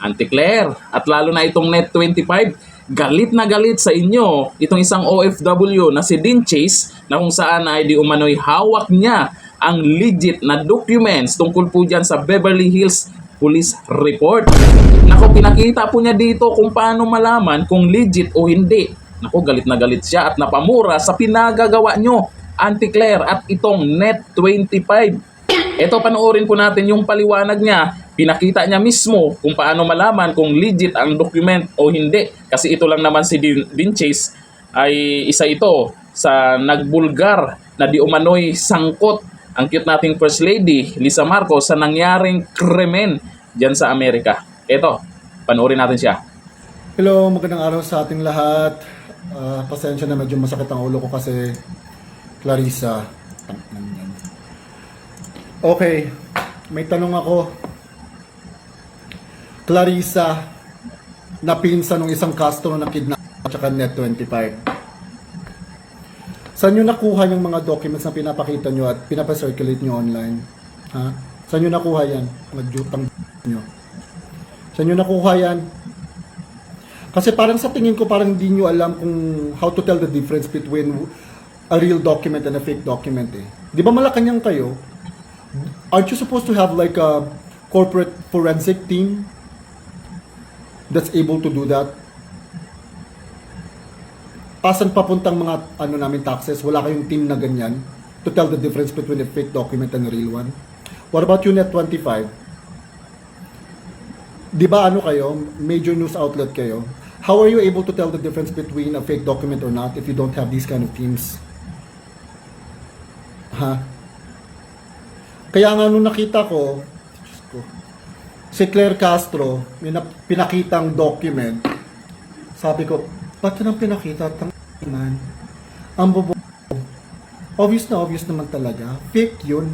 Auntie Claire, at lalo na itong Net25, galit na galit sa inyo itong isang OFW na si Dean Chase na kung saan ay di umano'y hawak niya ang legit na documents tungkol po dyan sa Beverly Hills Police Report. Nako, pinakita po niya dito kung paano malaman kung legit o hindi. Nako, galit na galit siya at napamura sa pinagagawa nyo, Auntie Claire, at itong Net25. Ito, panoorin po natin yung paliwanag niya. Pinakita niya mismo kung paano malaman kung legit ang document o hindi. Kasi ito lang naman si Dean Chase ay isa ito sa nagbulgar na di umano'y sangkot ang cute nating First Lady, Lisa Marcos, sa nangyaring krimen dyan sa Amerika. Ito, panoorin natin siya. Hello, magandang araw sa ating lahat. Pasensya na medyo masakit ang ulo ko kasi Clarissa. Okay, may tanong ako. Clarissa, na pinsan ng isang customer na kidnap at saka Net25. Saan nyo nakuha yung mga documents na pinapakita nyo at pinapacirculate nyo online? Ha? Saan nyo nakuha yan? Nagdutang nyo. Saan nyo nakuha yan? Kasi parang sa tingin ko parang hindi nyo alam kung how to tell the difference between a real document and a fake document eh. Di ba Malacanang kayo? Aren't you supposed to have like a corporate forensic team that's able to do that? Asan papuntang mga namin taxes? Wala kayong team na ganyan to tell the difference between a fake document and a real one? What about you, Net25? Di ba kayo? Major news outlet kayo. How are you able to tell the difference between a fake document or not if you don't have these kind of teams? Ha? Kaya nga nung nakita ko, si Claire Castro, may pinakitang document, sabi ko, ba't yun ang pinakita? Tanginan. Ang bobo. Obvious naman talaga. Fake yun.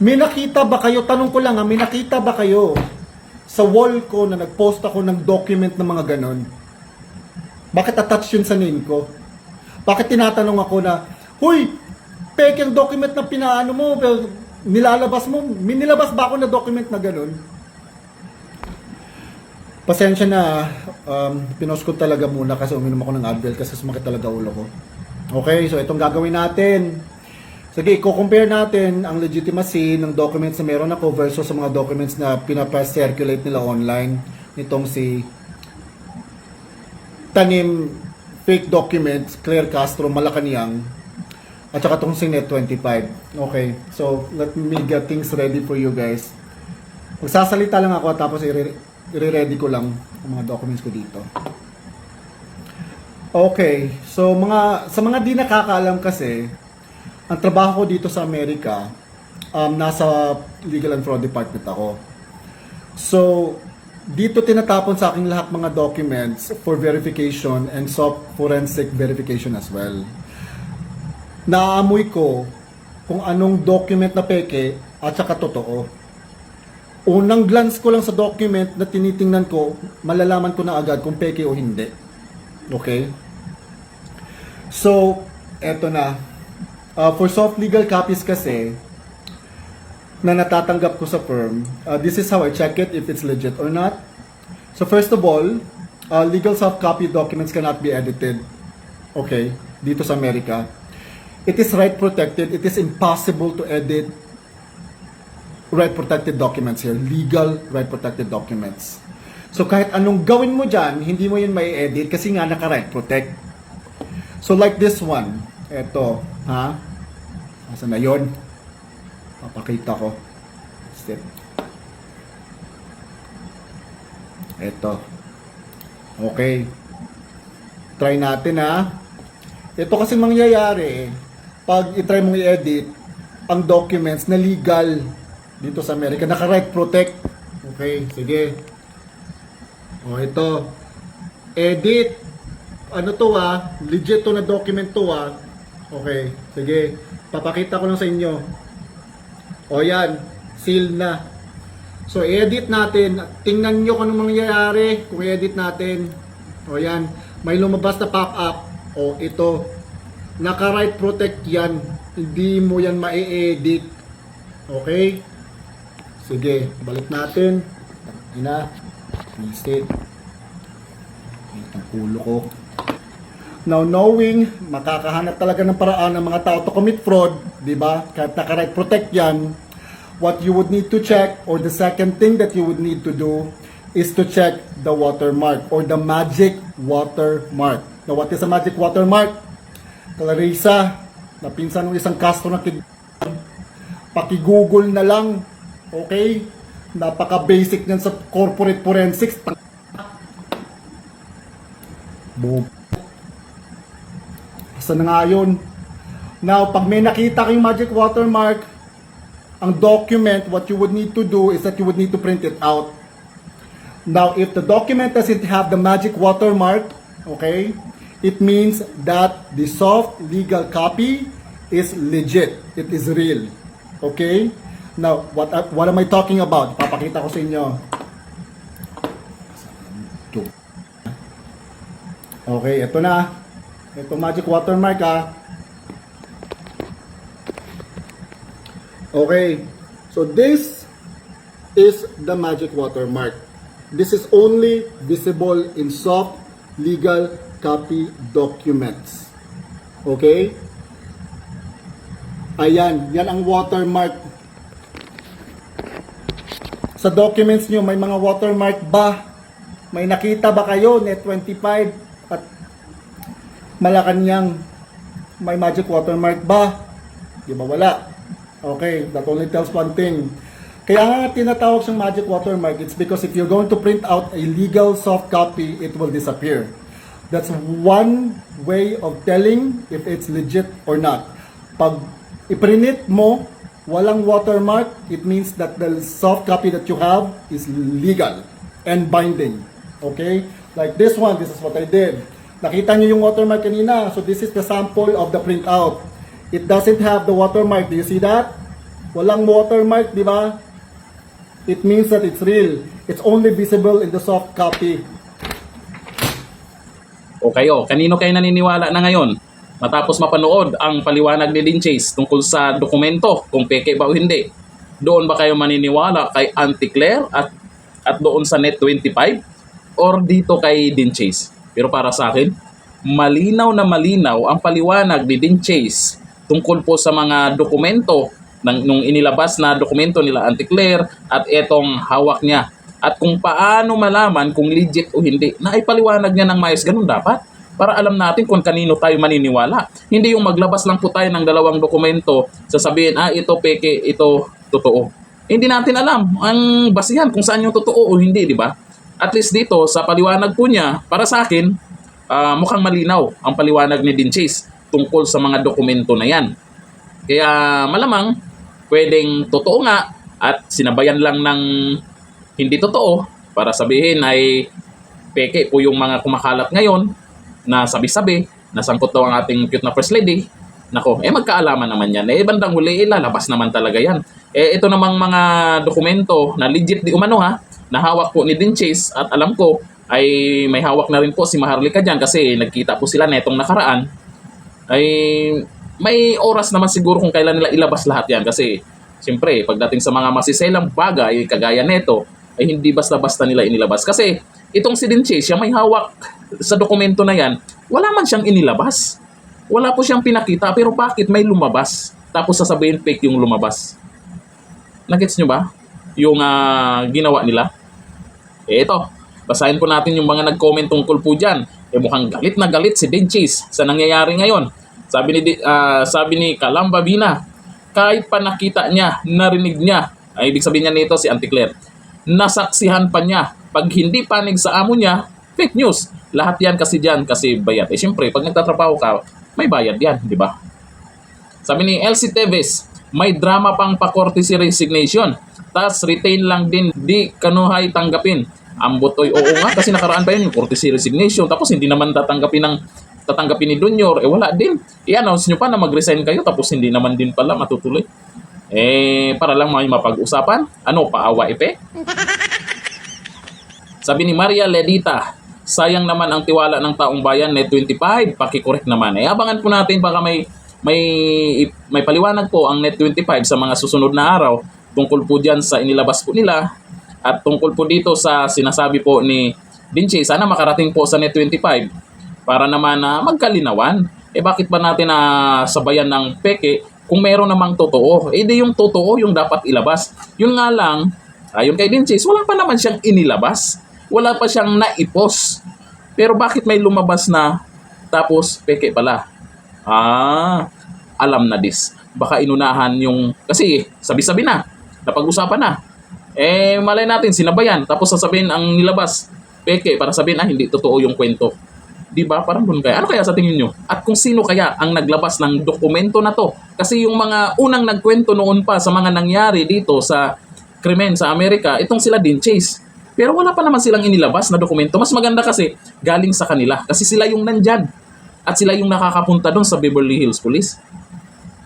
May nakita ba kayo? Tanong ko lang may nakita ba kayo sa wall ko na nag-post ako ng document ng mga ganon? Bakit attach yun sa name ko? Bakit tinatanong ako na, huy, fake yung document na pinaano mo, nilalabas mo, may nilabas ba ako na document na ganun? Pasensya na, pinost ko talaga muna kasi uminom ako ng Advil kasi sumakit talaga ulo ko. Okay, so itong gagawin natin. Sige, i-compare natin ang legitimacy ng documents na meron ako versus sa mga documents na pinapa-circulate nila online. Nitong si Tanim fake documents, Claire Castro, Malacanang, at saka itong si Net25. Okay, so let me get things ready for you guys. Magsasalita lang ako tapos i-ready ko lang ang mga documents ko dito. Okay, so sa mga di nakakaalam kasi, ang trabaho ko dito sa Amerika, nasa Legal and Fraud Department ako. So, dito tinatapon sa akin lahat mga documents for verification and forensic verification as well. Naamoy ko kung anong document na peke at saka totoo. Unang glance ko lang sa document na tinitingnan ko, malalaman ko na agad kung peke o hindi. Okay? So, eto na. For soft legal copies kasi, na natatanggap ko sa firm, this is how I check it if it's legit or not. So first of all, legal soft copy documents cannot be edited. Okay? Dito sa Amerika. It is right protected. It is impossible to edit right protected documents here. Legal right protected documents. So kahit anong gawin mo dyan, hindi mo yun may edit kasi nga naka right protect. So like this one. Eto. Ha? Asa na yun? Papakita ko. Step. Eto. Okay. Try natin ha. Ito kasi mangyayari pag i-try mong i-edit ang documents na legal dito sa Amerika, naka-right protect. Okay, sige. O ito. Edit. Ano to legit to na document to Okay, sige. Papakita ko lang sa inyo. O yan, seal na. So edit natin. Tingnan nyo kung anong mangyayari kung i-edit natin. O yan, may lumabas na pop-up. O ito, naka-right protect yan. Hindi mo yan ma-edit. Okay? Sige, balik natin. Ina. Reset. Wait, ang ulo ko. Now, knowing, makakahanap talaga ng paraan ng mga tao to commit fraud, di ba? Kahit naka-right protect yan, what you would need to check, or the second thing that you would need to do, is to check the watermark, or the magic watermark. Now, what is a magic watermark? Clarissa, napinsan ng isang customer na paki-google na lang, okay? Napaka-basic niyan sa corporate forensics. Boom. Basta na nga yun. Now, pag may nakita kayong magic watermark, ang document, what you would need to do is that you would need to print it out. Now, if the document doesn't have the magic watermark, okay, it means that the soft legal copy is legit. It is real. Okay? Now, what am I talking about? Papakita ko sa inyo. Okay, ito na. Ito magic watermark Okay, so this is the magic watermark. This is only visible in soft legal copy documents. Okay? Ayan, yan ang watermark. Sa documents nyo, may mga watermark ba? May nakita ba kayo, Net25 at Malacanang, may magic watermark ba? Di ba wala? Okay, that only tells one thing. Kaya nga tinatawag siyang magic watermark, it's because if you're going to print out a legal soft copy, it will disappear. That's one way of telling if it's legit or not. Pag i-print mo, walang watermark, it means that the soft copy that you have is legal and binding. Okay? Like this one, this is what I did. Nakita niyo yung watermark kanina, so this is the sample of the printout. It doesn't have the watermark. Do you see that? Walang watermark, di ba? It means that it's real. It's only visible in the soft copy. O kayo, kanino kayo naniniwala na ngayon? Matapos mapanood ang paliwanag ni Dean Chase tungkol sa dokumento, kung peke ba o hindi. Doon ba kayo maniniwala kay Auntie Claire at doon sa Net25? Or dito kay Dean Chase? Pero para sa akin, malinaw na malinaw ang paliwanag ni Dean Chase tungkol po sa mga dokumento nung inilabas na dokumento nila Auntie Claire at etong hawak niya. At kung paano malaman kung legit o hindi, na ipaliwanag niya ng maayos, ganun dapat. Para alam natin kung kanino tayo maniniwala. Hindi yung maglabas lang po tayo ng dalawang dokumento, sasabihin, ito peke, ito totoo. Hindi natin alam ang basihan kung saan yung totoo o hindi, di ba? At least dito, sa paliwanag po niya, para sa akin, mukhang malinaw ang paliwanag ni Dean Chase tungkol sa mga dokumento na yan. Kaya malamang, pwedeng totoo nga at sinabayan lang ng hindi totoo para sabihin ay peke po yung mga kumakalat ngayon na sabi-sabi, nasangkot daw ang ating cute na first lady. Nako, magkaalaman naman yan. Bandang huli, lalabas naman talaga yan. Ito namang mga dokumento na legit di umano na hawak po ni Dean Chase at alam ko ay may hawak na rin po si Maharlika dyan kasi nagkita po sila netong nakaraan. Ay may oras naman siguro kung kailan nila ilabas lahat yan kasi siyempre pagdating sa mga masiselang bagay kagaya neto ay hindi basta-basta nila inilabas kasi itong si Dean Chase, siya may hawak sa dokumento na yan, wala man siyang inilabas. Wala po siyang pinakita pero bakit may lumabas tapos sasabihin fake yung lumabas? Nagets nyo ba yung ginawa nila? Ito, basahin po natin yung mga nag-comment tungkol po dyan. Mukhang galit na galit si Dean Chase sa nangyayari ngayon. Sabi ni Kalamba Bina, kahit pa nakita niya, narinig niya, ay ibig sabihin niya nito si Auntie Claire, nasaksihan pa niya. Pag hindi panig sa amo niya, fake news. Lahat yan kasi dyan, kasi bayad. Siyempre, pag nagtatrabaho ka, may bayad yan, di ba? Sabi ni Elsie Teves, may drama pang pa-courtesy resignation. Tas retain lang din, di kanuhay tanggapin. Ambot oy, oo nga, kasi nakaraan pa yun yung courtesy resignation. Tapos hindi naman tatanggapin ni Junior, wala din. I-announce nyo pa na mag-resign kayo, tapos hindi naman din pala matutuloy. Para lang may mapag-usapan. Ano, paawa ipe? Sabi ni Maria Ledita, sayang naman ang tiwala ng taong bayan, Net25, pakikorek naman. Abangan po natin, baka may paliwanag po ang Net25 sa mga susunod na araw tungkol po dyan sa inilabas po nila At tungkol po dito sa sinasabi po ni Dinche, sana makarating po sa Net25 para naman na magkalinawan. Bakit ba natin sabayan ng peke kung meron namang totoo? Di yung totoo yung dapat ilabas. Yun nga lang, ayon kay Dinches, wala pa naman siyang inilabas. Wala pa siyang naipos. Pero bakit may lumabas na tapos peke pala? Alam na this. Baka inunahan yung, kasi sabi-sabi na, napag-usapan na. Malay natin, sinabayan, tapos sasabihin ang nilabas, peke, para sabihin hindi totoo yung kwento. Di ba? Parang ganun kaya. Ano kaya sa tingin nyo? At kung sino kaya ang naglabas ng dokumento na to? Kasi yung mga unang nagkwento noon pa sa mga nangyari dito sa krimen sa Amerika, itong sila Dinches. Pero wala pa naman silang inilabas na dokumento. Mas maganda kasi galing sa kanila. Kasi sila yung nandyan. At sila yung nakakapunta doon sa Beverly Hills Police.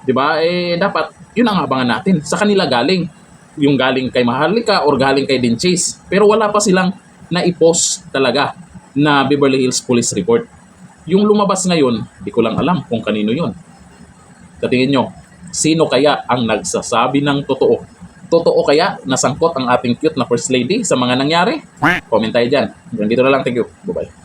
Di ba? Dapat, yun ang abangan natin. Sa kanila galing. Yung galing kay Maharlika or galing kay Dinches. Pero wala pa silang na-post talaga na Beverly Hills Police Report. Yung lumabas ngayon, di ko lang alam kung kanino yun. Sa tingin nyo, sino kaya ang nagsasabi ng totoo? Totoo kaya nasangkot ang ating cute na First Lady sa mga nangyari? Comment tayo dyan. Hanggang dito na lang. Thank you. Bye-bye.